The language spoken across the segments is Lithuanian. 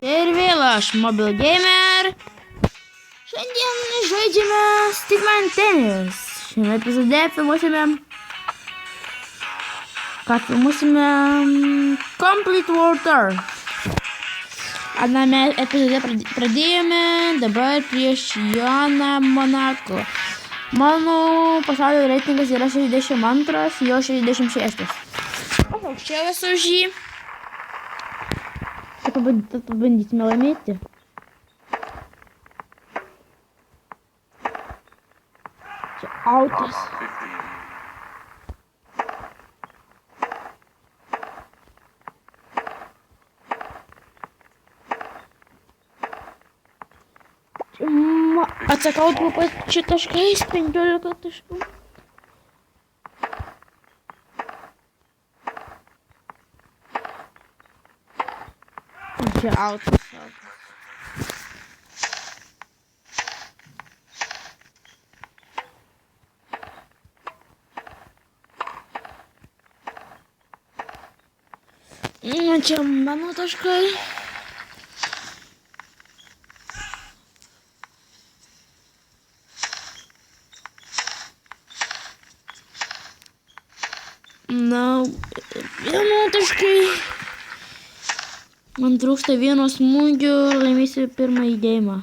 Ir vėl aš Mobile Gamer. Šiandien žaidžiame Stickman Tennis. Šiame epizode filmuosime... Complete World Tour. Aname epizode pradėjome, dabar prieš Joną Monako. Mano pasaulio reitingas yra 62, jo 66. Aš aukščiau esu už jį. Pabandysime laimėti. Čia autas. Atsakau tuo pačiu taškais, 15 taškų. Čia autas. Čia mano taškai. Na, mano taškai. Man trūksta vieno smūgio, laimėsiu pirmąjį geimą.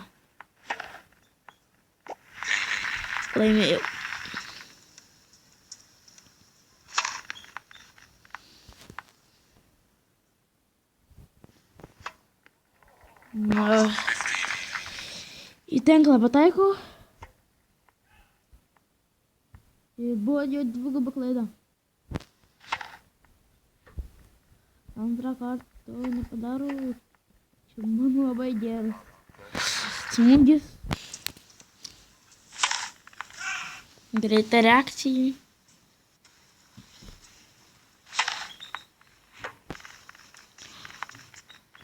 Laimėjau. Na, į tinklą pataikau. Ir buvo jo dviguba klaida. Antrą kartą to nepadarau. Čia man labai geras smūgis. Greita reakcija.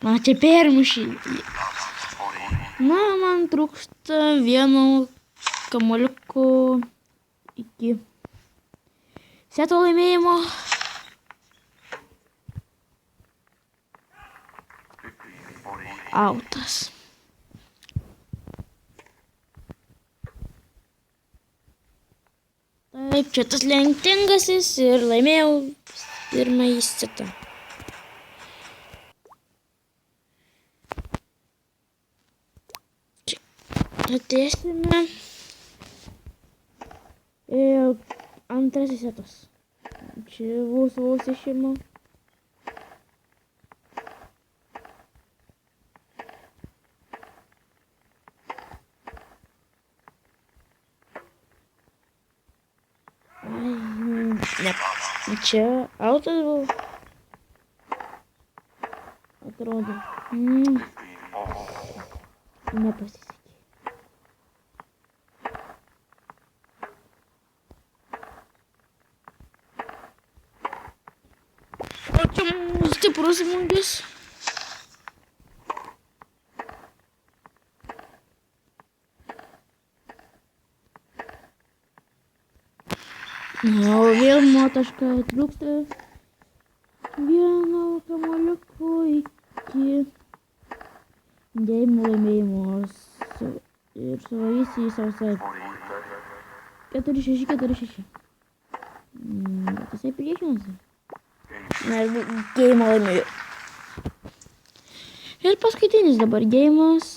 Man čia permušė. Na, man trūksta vieno kamuoliuko iki seto laimėjimo. Autas. Taip, čia tas lenktingasis ir laimėjau pirmąjį setą. Čia atėsime. Ir antrasis setas. Čia vos išėmau. Ne, čia autas buvo. Atrodo. Nepasisekė. O čia stiprus smūgis. Na, o vėl nuo tašką trūksta vieno kamuoliuko iki geimų laimėjimo ir suvarys į sausai. 4-6, 4-6. Bet jisai priešinasi. Na, geimą laimėjau. Ir paskutinis dabar geimas.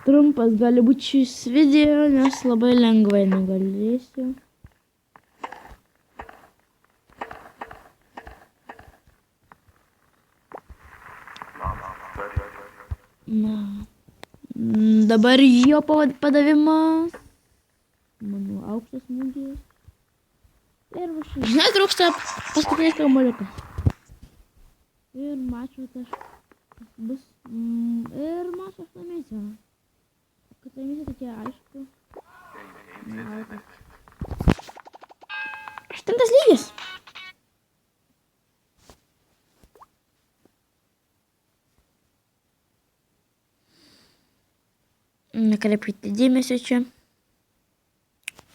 Trumpas gali būti šis video, nes labai lengvai nugalėsiu. Na, dabar jo padavimas. Mano aukštas smūgis. Ir vašai. Netrūksta paskutinis kamuoliukas. Ir mačo taškas bus. Ir mačas laimėsiu. Kad laimėsiu tokia aišku. Aštuntas lygis. Nekreipkite dėmesio čia.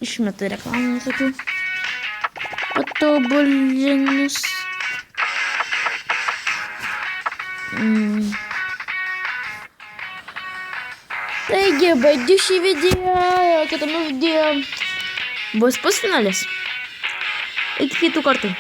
išmeta reklamų visokių. Patobulinus. Taigi, baigiu šį video, kitame video bus pusfinalis. Iki kitų kartų.